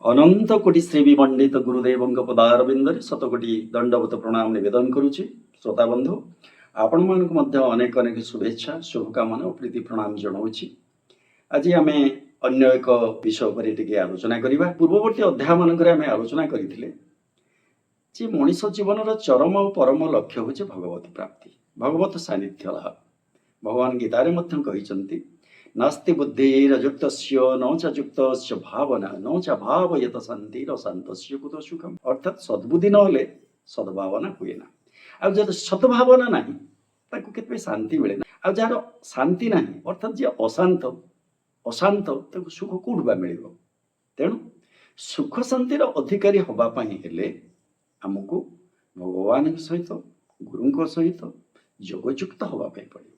अनंत कोटि श्रीविमंडित गुरुदेव पदारविंदरे शतकोटी दंडवत प्रणाम निवेदन करुच्ची। श्रोता बंधु आपण मानक अनेक अनेक शुभेच्छा शुभकामना और प्रीति प्रणाम जनाऊँगी। आज आम अन्य एक विषय पर आलोचना करवा। पूर्ववर्ती अध्याय मानक आलोचना करते मनीष जीवन चरम और परम लक्ष्य हूँ भगवत प्राप्ति, भगवत सानिध्य लाभ। भगवान गीतारे कहते नास्ति बुद्धिरजुक्तस्य न च युक्तस्य भावना न च भावयत शांतिरशान्तस्य कुतो सुखम। अर्थात सद्बुद्धि न सद्भावना हुए ना। आ जब सद्भावना ना ताको केते शांति मिले ना। आ जार शांति ना अर्थात जे अशांत अशांत ताको सुख कोठबा मिलिबो। तेणु सुख शांतिर अधिकारी होबा पई हेले हमको भगवान सहित गुरुଙ୍କ सहित योगयुक्त होबा पई पड़े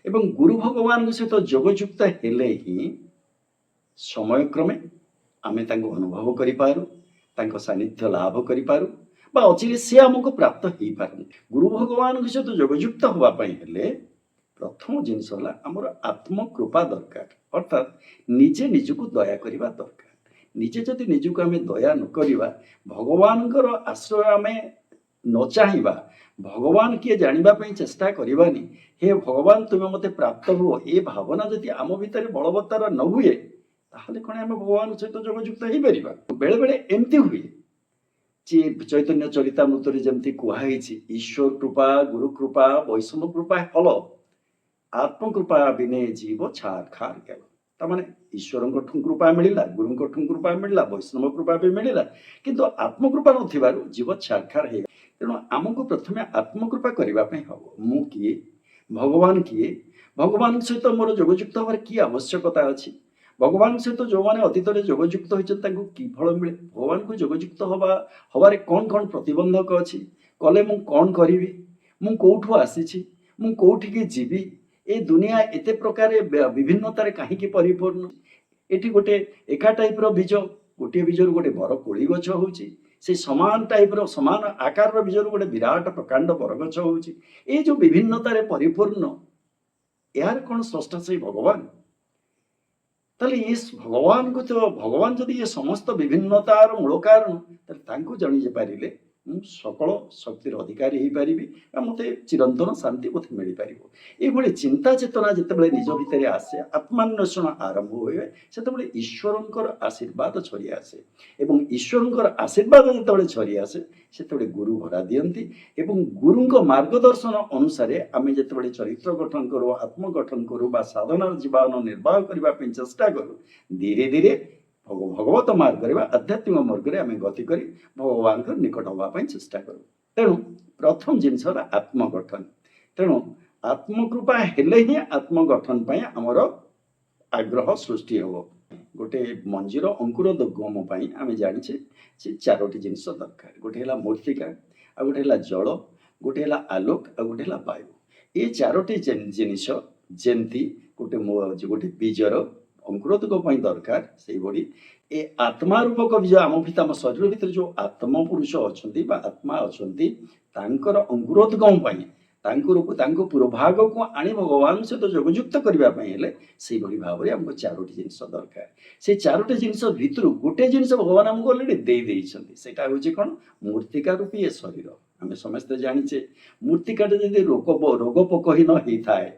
एवं गुरु भगवान सहित योगयुक्त हेले ही समय क्रमे आमे तांको अनुभव करि पारु, तांको सानिध्य लाभ करि पारु बा अचिले से हमको प्राप्त हेई पारु। गुरु भगवान सहित योगयुक्त होबा पई हेले प्रथम जिनिस होला हमर आत्म कृपा दरकार। अर्थात निजे निजको दया करिबा दरकार। निजे जदि निजको आमे दया न करिबा, भगवानकर आश्रय आमे न चाहिबा, भगवान किए जानिबा पई चेष्टा करिबानी, हे भगवान तुम्हें मते प्राप्त हो ये भावना जदि आम भितर बलवत्तार न हुए ताहले कोन आम भगवान सहित योगयुक्त हेई परिबा। बेले बेले एमती हुए जे चैतन्य चरितामृत रे जेमती कुहाई ईश्वर कृपा गुरु कृपा वैष्णव कृपा हल आत्म कृपा बिने जीव छार खार केल। तामाने ईश्वर कृपा मिलिला, गुरु कृपा मिलिला, वैष्णव कृपा भी मिलिला, किंतु आत्म कृपा नथिबारु जीव छार खार हे। तेणु आमको प्रथमे आत्म कृपा करिबा पई हबो। मु किए, भगवान किए, भगवान सहित मोर योगयुक्त होवार की आवश्यकता अच्छी, भगवान सहित जो मैंने अतीत में योगयुक्त होती कि फल मिले, भगवान को योगयुक्त हबारे कौन कौन प्रतिबंधक अच्छी, कले मु कौन करी, मु कौठू आसी, मु कौठिकी जीवी, ए दुनिया एते प्रकार विभिन्नतार कहीं परिपूर्ण। एटी गोटे एका टाइप बीज, गोटे बीजर गोटे बर कोली गछ होउची, से समान टाइप समान आकार बीजर गोटे विराट प्रकांड बरगछ होउची। ए जो विभिन्नतार परिपूर्ण यार कौन स्रष्टा से भगवान। ताले ये भगवान को तो भगवान जदि ये समस्त विभिन्नतार मूल कारण तांको जानि पारिले सकल शक्तिर अधिकारी हो पारि, मत चिरंतन शांति मत मिल पार। ये चिंता चेतना जिते निज भितर आसे, आत्मान्वेषण आरंभ हुए, से ईश्वर आशीर्वाद छड़ी आसे। एवं ईश्वर आशीर्वाद जो छड़ी आसे से गुरु भरा दियंती एवं गुरु मार्गदर्शन अनुसार आम जो चरित्र गठन करूँ, आत्म गठन करूँ बा साधनार जीवन निर्वाह करने चेष्टा करूँ, धीरे धीरे भगवत मार्ग आध्यात्मिक मार्ग में आम गति कर भगवान निकट होगा चेष्टा करूँ। तेणु प्रथम जिनस आत्मगठन। तेणु आत्मकृपा हेले ही आत्मगठन आमर आग्रह सृष्टि हो। गोटे मंजीर अंकुरोद्गम आम जाचे चारोटी जिनस दरकार। गोटे है मूर्तिका, आ गोटे है जल, गोटे है आलोक, आ गोटे है वायु। ये चारोटी जिनिस जमती गोटे गोटे बीजर अंकुरोद्गम दरकार से भाई ए आत्मा रूपक बीज आम भितर आम शरीर भितर जो आत्म पुरुष अच्छा आत्मा अच्छा अंकुरोद्गम पूर्वभाग को आनी भगवान सहित योगयुक्त करने से भाव में आमको चारोटी जिनस दरकार। से चारोटी जिनस भितर गोटे जिनस भगवान आमको अलरेडी देते हूँ कौन मूर्तिका रूपी ये शरीर। आम समस्ते जाचे मूर्तिका जब रोगपोकहीन होता है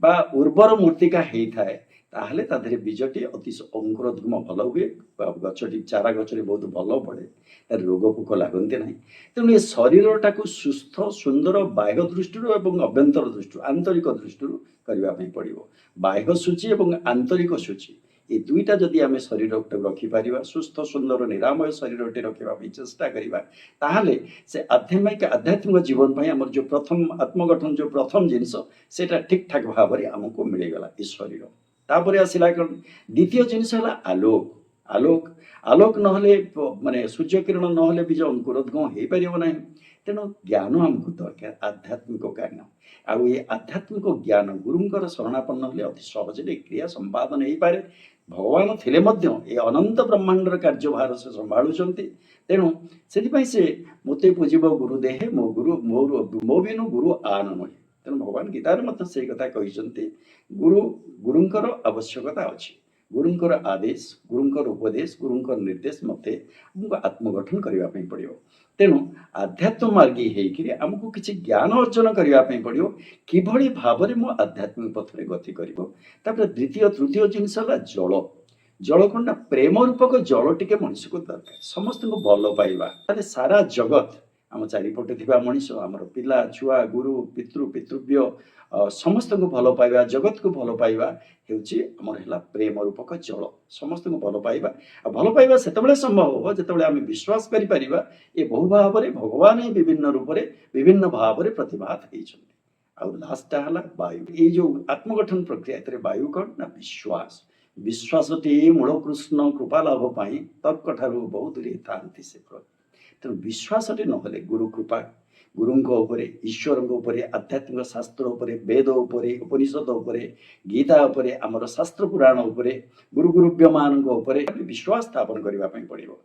बा उर्वर मूर्तिका होता है ताहले ताधरे बीजटी अति अंकुरोद्गम भल हुए, गचटी चारा गचरी बहुत भल बढ़े, रोग पोक लगते ना। तेणु ये शरीरटा को सुस्थ सुंदर बाह्य दृष्टि और अभ्यंतर दृष्टि आंतरिक दृष्टि करने पड़ो। बाह्य सूची और आंतरिक सूची ये दुईटा जदि आम शरीर रखिपर, सुस्थ सुंदर निरामय शरीर रखापी चेष्टा करवा, ताहले से आध्यात्मिक जीवन पर आम जो प्रथम आत्मगठन जो प्रथम जिनस से ठीक ठाक भाव में आमको मिलगला ये शरीर। तापर आसला कौन द्वितीय जिनस है आलोक। आलोक आलोक नहले माने सूर्य किरण नहले बीज अंकुरोद्गम हो पार ना। तेणु ज्ञान आमको दरकार, आध्यात्मिक ज्ञान। आउ ये आध्यात्मिक ज्ञान गुरुंकर शरणापन्न हेले अति सहज क्रिया संपादन हो पारे। भगवान थिले ये अनंत ब्रह्मांडर कार्यभार से संभाळुचंती। तेणु से मते पूजिब गुरुदेहे मो गुरु मो बिनु गुरु आन नहे। तेणु भगवान गीतार से कथा कहते गुरु गुरुंकर आवश्यकता अच्छी। गुरुंकर आदेश गुरुंकर उपदेश गुरुंकर निर्देश मते हमको आत्मगठन करने पड़ो। तेणु आध्यात्म मार्गी होकर आमको किसी ज्ञान अर्जन करने पड़ो कि भाव में मो आध्यात्मिक पथ में गति कर। द्वितीय तृतीय जिनस जल जल कौन ना प्रेम रूपक जल टिके मनुष्य को दरकार समस्त को भल पाइबा सारा जगत आम चारिपटे थी मनीष आमर पिला छुआ गुरु पितृ पितृव्य समस्त को भल पाइबा जगत को भल पाइबा होमर प्रेम रूपक जल समस्त को भल पाइबा भल पाइबा से संभव हो जो आम विश्वास कर ये बहु भाव में भगवान ही विभिन्न रूप से विभिन्न भाव में प्रतिभात होती। लास्ट है वायु ये जो आत्मगठन प्रक्रिया वायु कौन ना विश्वास विश्वासटी मूल कृष्ण कृपा लाभ पाई तर्क ठारू बहुत दूरी था से तेणु विश्वासटी ना गुरु कृपा गुरुंर ईश्वर आध्यात्मिक शास्त्र वेद उपनिषद गीता आमर शास्त्र पुराण गुरु गुरुव्य मान विश्वास स्थापन करने पड़ो।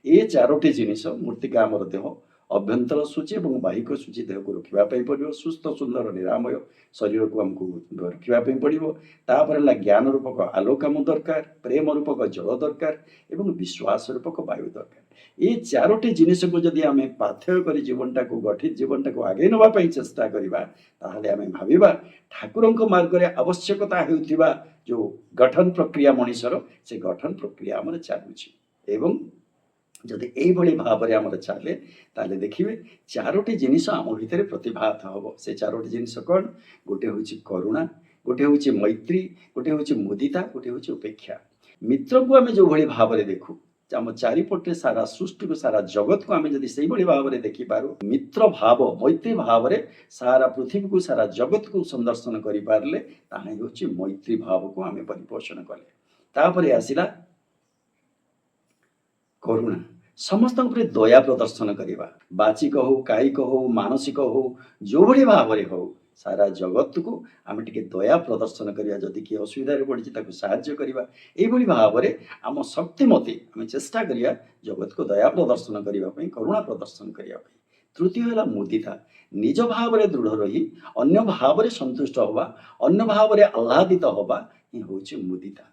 ये चारोटी जिनिस मूर्तिका आमर देह अभ्यंतर सूची और बाहिक सूची देह को रखापी पड़ो सुस्थ सुंदर निरामय शरीर को आमको रखापी पड़ो। तापर ज्ञान रूपक आलोक आम दरकार प्रेम रूपक जल दरकार और विश्वास रूपक वायु दरकार। ये चारोटी जिनिस को जदि आम पाथ्य कर जीवनटा को गठित जीवनटा को आगे नापी चेष्टा करवा आम भाविबा ठाकुर मार्ग में आवश्यकता होता जो गठन प्रक्रिया मनीषर से गठन प्रक्रिया आम चलुची एवं जदि यही भाव में आम चले ताले देखिए चारोटी जिनिस आम भितर प्रतिभात हम से चारोटी जिनिस कौन गोटे हूँ करुणा गोटे हूँ मैत्री गोटे हूँ मुदिता गोटे हूँ उपेक्षा। मित्र को आम जो भाई भाव में देखू आम चारिपटे सारा सृष्टि को सारा जगत को आम जब से भाव में देखिपारू मित्र भाव मैत्री भाव में सारा पृथ्वी को सारा जगत को संदर्शन कर पारे ताही हूँ मैत्री भाव को आम परिपोषण कले। तापर आसला करुणा समस्त दया प्रदर्शन करवा बाचिक हो कायिक हो मानसिक हो जो भाई भाव में हो सारा जगत को आम टे दया प्रदर्शन करवा जदि किए असुविधा पड़ी साहाय्य करवा यही भाव में आम शक्ति मते आम चेष्टा करवा जगत को दया प्रदर्शन करने करुणा प्रदर्शन करने। तृतीय है मुदिता निज भाव में दृढ़ रही अन्य भाव में संतुष्ट हवा अन्य भाव में आह्लादित हवा ये हूँ मुदिता।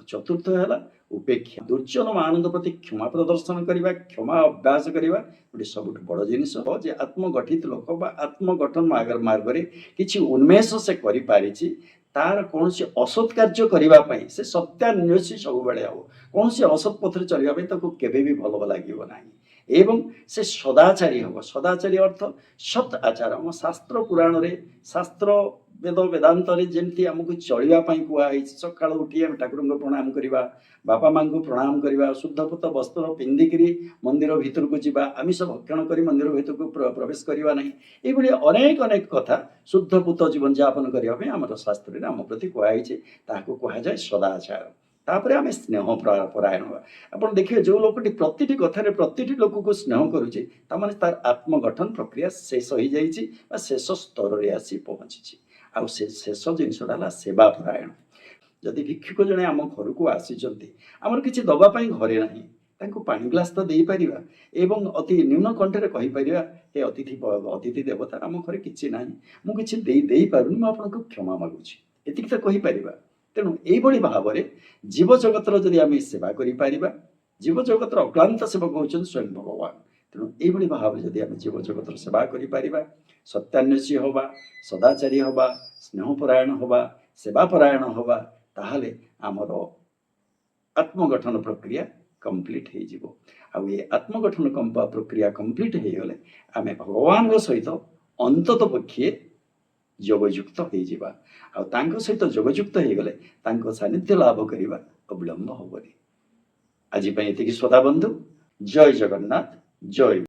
चतुर्थ है उपेक्षा दुर्जन मान प्रति क्षमा प्रदर्शन करवा क्षमा अभ्यास करवा गोटे सब बड़ जिनिस जे आत्मगठित लोक आत्मगठन मार्ग में किसी उन्मेष से करि तार कौन से असत कार्य करने से सत्यान्वेषी सब बेले हम कौन से असत पथर चलने केवे भी भल लगे ना एवं से सदाचारी हम सदाचारी अर्थ सत आचार हम शास्त्र पुराण रे शास्त्र वेद वेदांत जमती आमको चलवाई कहुई सका उठी आम ठाकुर को प्रणाम करवा बापा माँ को प्रणाम करवा शुद्धपुत वस्त्र पिंधिक मंदिर भीतर को जावा आमिष भक्षण कर मंदिर भीतर को प्रवेश करवा ना ये अनेक अनेक कथा शुद्धपुत जीवन यापन करने आम शास्त्र आम प्रति कहुई कहुए सदाचार। तापर आम स्नेह परायण आप देखिए जो लोकटी प्रति कथार प्रति लोक को स्नेह करुचे तार आत्मगठन प्रक्रिया शेष हो जाए शेष स्तर में आसी पहुँची आउ से शेष जिनसा सेवा परायण। जदि भिक्षुक जड़े आम घर को आसी आमर किसी दवापाई घरे ना पानी ग्लास तो दे पारिबा एवं अति न्यून कंठे कहीपर हे अतिथि देवता आम घर किसी ना मुझे दे पारुनी मुझे क्षमा मागुची एतिक तो कहीपर। तेणु यही भाव में जीव जगतर जदि आम सेवा कर जीव जगतर अक्लांत सेवक होती स्वयं भगवान। तेणु यही भाव में जदि आम जीव जगतर सेवा कर सत्यान्वेषी हवा सदाचारी हवा स्नेहपरायण हवा सेवापरायण हवा ताहले आमर आत्मगठन प्रक्रिया कंप्लीट हो ये आत्मगठन प्रक्रिया कंप्लीट हो गले आम भगवान सहित अंतत पक्षे जोगयुक्त हो सहित जोगयुक्त हो गले सानिध्य लाभ करने अविलंब हेनी। आज ये श्रोता बंधु जय जगन्नाथ जय।